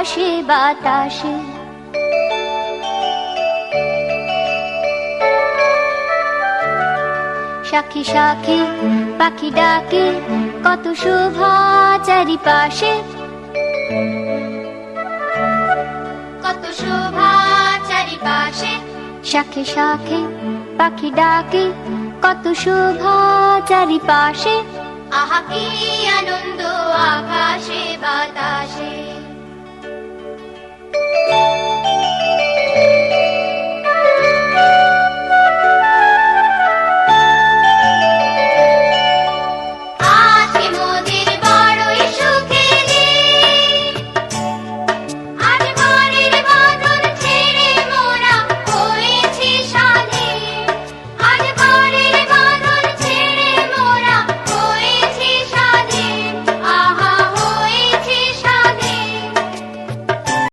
আকাশে বাতাসে। শাখে শাখে পাখি ডাকে, কত শোভা চারিপাশে, কত শোভা চারিপাশে। শাখে শাখে পাখি ডাকে, কত শোভা চারিপাশে। আহা কি আনন্দ আকাশে বাতাসে।